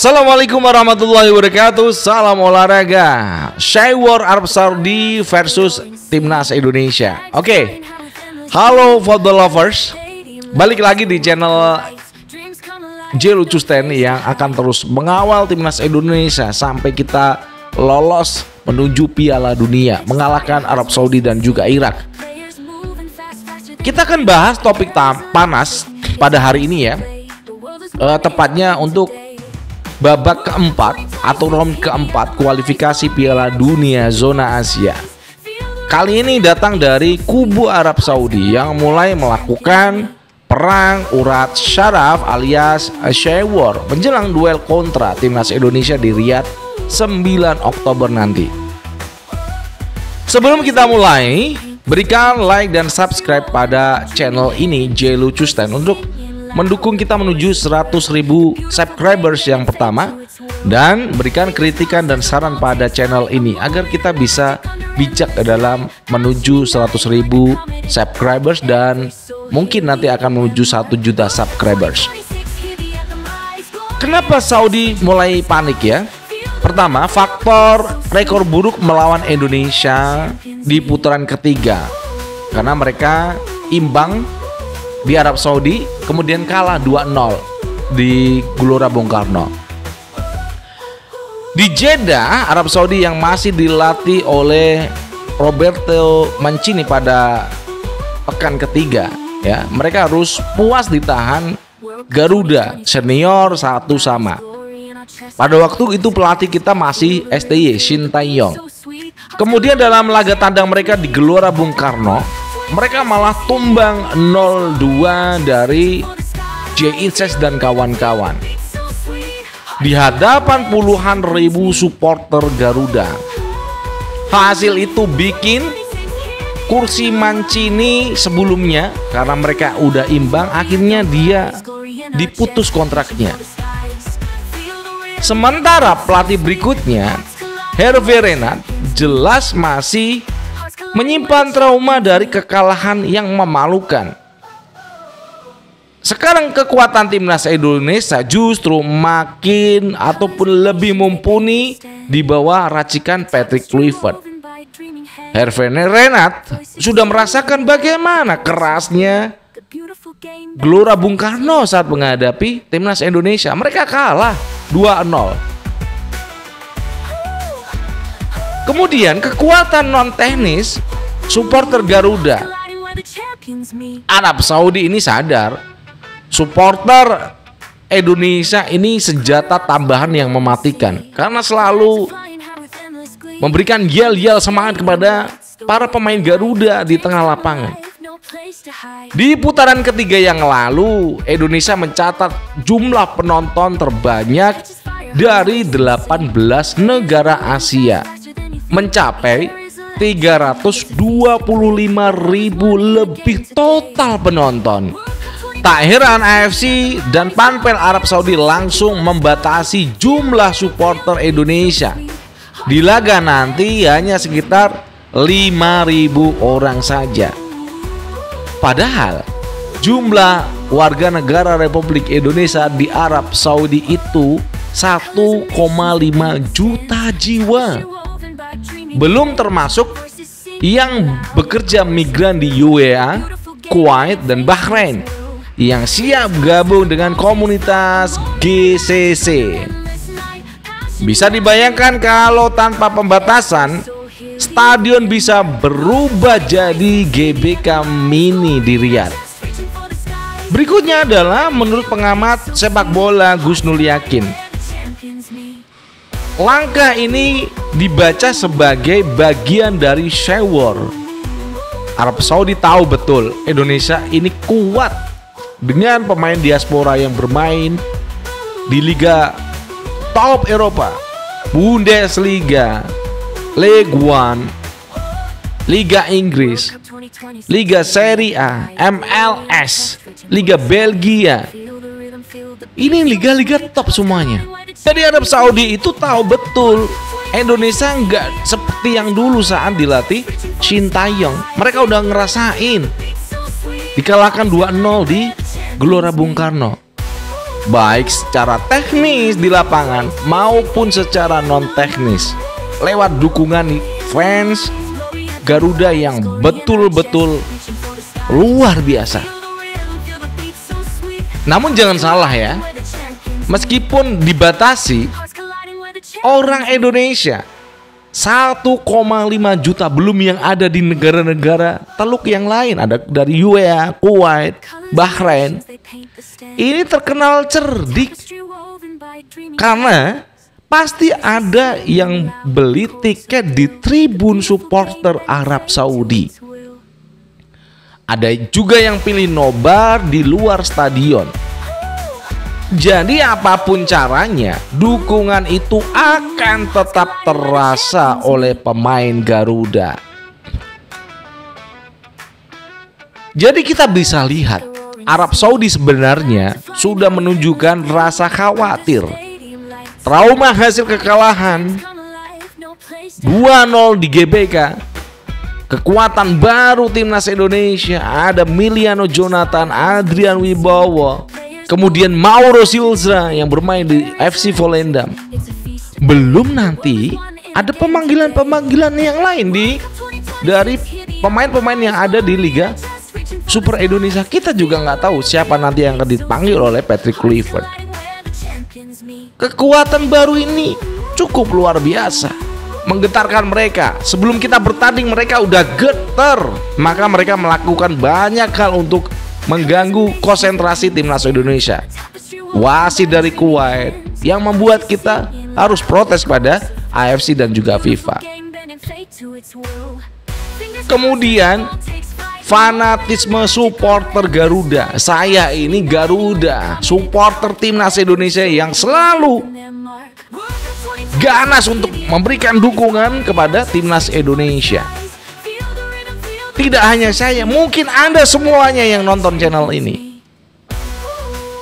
Assalamualaikum warahmatullahi wabarakatuh. Salam olahraga. Shywar Arab Saudi versus Timnas Indonesia. Oke. Halo football lovers. Balik lagi di channel J Lucusten yang akan terus mengawal Timnas Indonesia sampai kita lolos menuju Piala Dunia, mengalahkan Arab Saudi dan juga Irak. Kita akan bahas topik panas pada hari ini ya. Tepatnya untuk babak keempat atau round keempat kualifikasi Piala Dunia zona Asia. Kali ini datang dari kubu Arab Saudi yang mulai melakukan perang urat syaraf alias Shywar menjelang duel kontra Timnas Indonesia di Riyadh 9 Oktober nanti. Sebelum kita mulai, berikan like dan subscribe pada channel ini J Lucusten untuk mendukung kita menuju 100.000 subscribers yang pertama, dan berikan kritikan dan saran pada channel ini agar kita bisa bijak dalam menuju 100.000 subscribers dan mungkin nanti akan menuju 1 juta subscribers. Kenapa Saudi mulai panik ya? Pertama, faktor rekor buruk melawan Indonesia di putaran ketiga, karena mereka imbang di Arab Saudi, kemudian kalah 2-0 di Gelora Bung Karno. Di Jeddah, Arab Saudi yang masih dilatih oleh Roberto Mancini pada pekan ketiga, ya, mereka harus puas ditahan Garuda senior 1-0. Pada waktu itu pelatih kita masih STY Shin Tae-yong. Kemudian dalam laga tandang mereka di Gelora Bung Karno, mereka malah tumbang 0-2 dari J-Inces dan kawan-kawan di hadapan puluhan ribu supporter Garuda. Hasil itu bikin kursi Mancini sebelumnya, karena mereka udah imbang, akhirnya dia diputus kontraknya. Sementara pelatih berikutnya, Hervé Renard, jelas masih menyimpan trauma dari kekalahan yang memalukan. Sekarang kekuatan Timnas Indonesia justru makin ataupun lebih mumpuni di bawah racikan Patrick Kluivert. Hervé Renard sudah merasakan bagaimana kerasnya Gelora Bung Karno saat menghadapi Timnas Indonesia. Mereka kalah 2-0. Kemudian kekuatan non teknis supporter Garuda. Arab Saudi ini sadar supporter Indonesia ini senjata tambahan yang mematikan, karena selalu memberikan yel-yel semangat kepada para pemain Garuda di tengah lapangan. Di putaran ketiga yang lalu, Indonesia mencatat jumlah penonton terbanyak dari 18 negara Asia, mencapai 325.000 lebih total penonton. Tak heran AFC dan Panpel Arab Saudi langsung membatasi jumlah supporter Indonesia. Di laga nanti hanya sekitar 5.000 orang saja. Padahal jumlah warga negara Republik Indonesia di Arab Saudi itu 1,5 juta jiwa. Belum termasuk yang bekerja migran di UAE, Kuwait, dan Bahrain yang siap gabung dengan komunitas GCC. Bisa dibayangkan kalau tanpa pembatasan, stadion bisa berubah jadi GBK mini di Riyadh. Berikutnya adalah menurut pengamat sepak bola Gus Nur Yakin, langkah ini dibaca sebagai bagian dari Shywar. Arab Saudi tahu betul Indonesia ini kuat dengan pemain diaspora yang bermain di liga top Eropa, Bundesliga, Ligue 1, Liga Inggris, Liga Serie A, MLS, Liga Belgia. Ini liga-liga top semuanya. Jadi Arab Saudi itu tahu betul Indonesia nggak seperti yang dulu saat dilatih Shin Tae-yong. Mereka udah ngerasain dikalahkan 2-0 di Gelora Bung Karno. baik secara teknis di lapangan maupun secara non teknis lewat dukungan fans Garuda yang betul-betul luar biasa. Namun jangan salah ya, meskipun dibatasi, orang Indonesia 1,5 juta belum yang ada di negara-negara Teluk yang lain, ada dari UAE, Kuwait, Bahrain. Ini terkenal cerdik karena pasti ada yang beli tiket di tribun supporter Arab Saudi. Ada juga yang pilih nobar di luar stadion. Jadi apapun caranya, dukungan itu akan tetap terasa oleh pemain Garuda. Jadi kita bisa lihat, Arab Saudi sebenarnya sudah menunjukkan rasa khawatir. Trauma hasil kekalahan 2-0 di GBK. Kekuatan baru timnas Indonesia, ada Miliano Jonathan, Adrian Wibowo, kemudian Mauro Silva yang bermain di FC Volendam. Belum nanti ada pemanggilan-pemanggilan yang lain dari pemain-pemain yang ada di Liga Super Indonesia. Kita juga nggak tahu siapa nanti yang akan dipanggil oleh Patrick Kluivert. Kekuatan baru ini cukup luar biasa, menggetarkan mereka. Sebelum kita bertanding mereka udah getar, maka mereka melakukan banyak hal untuk mengganggu konsentrasi timnas Indonesia. Wasit dari Kuwait yang membuat kita harus protes pada AFC dan juga FIFA. Kemudian fanatisme supporter Garuda. Saya ini Garuda, supporter timnas Indonesia yang selalu ganas untuk memberikan dukungan kepada timnas Indonesia. Tidak hanya saya, mungkin Anda semuanya yang nonton channel ini,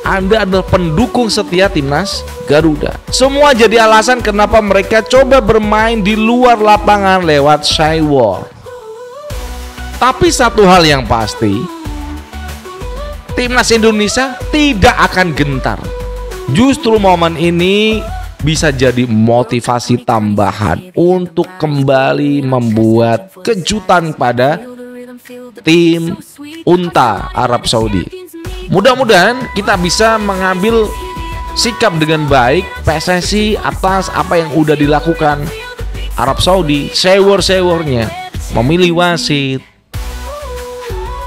Anda adalah pendukung setia timnas Garuda. Semua jadi alasan kenapa mereka coba bermain di luar lapangan lewat shy war. Tapi satu hal yang pasti, timnas Indonesia tidak akan gentar. Justru momen ini bisa jadi motivasi tambahan untuk kembali membuat kejutan pada tim Unta Arab Saudi. Mudah-mudahan kita bisa mengambil sikap dengan baik PSSI atas apa yang udah dilakukan Arab Saudi, sewer-sewernya, memilih wasit,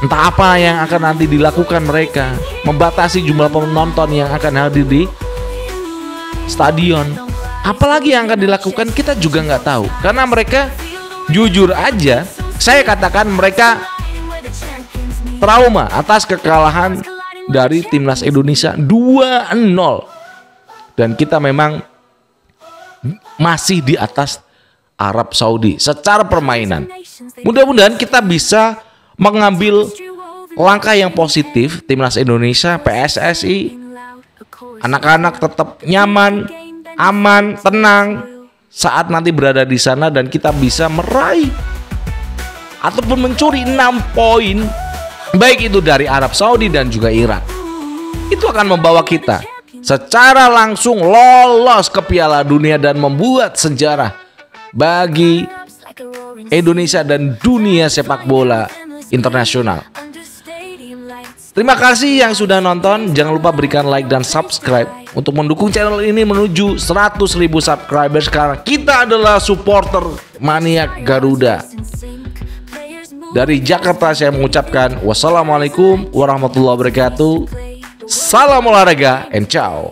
entah apa yang akan nanti dilakukan mereka, membatasi jumlah penonton yang akan hadir di stadion. Apalagi yang akan dilakukan kita juga nggak tahu, karena mereka jujur aja, saya katakan mereka trauma atas kekalahan dari timnas Indonesia 2-0, dan kita memang masih di atas Arab Saudi secara permainan. Mudah-mudahan kita bisa mengambil langkah yang positif. Timnas Indonesia, PSSI, anak-anak tetap nyaman, aman, tenang saat nanti berada di sana, dan kita bisa meraih ataupun mencuri 6 poin, baik itu dari Arab Saudi dan juga Irak. Itu akan membawa kita secara langsung lolos ke Piala Dunia dan membuat sejarah bagi Indonesia dan dunia sepak bola internasional. Terima kasih yang sudah nonton. Jangan lupa berikan like dan subscribe untuk mendukung channel ini menuju 100.000 subscribers, karena kita adalah supporter maniak Garuda. Dari Jakarta saya mengucapkan wassalamualaikum warahmatullahi wabarakatuh. Salam olahraga and ciao.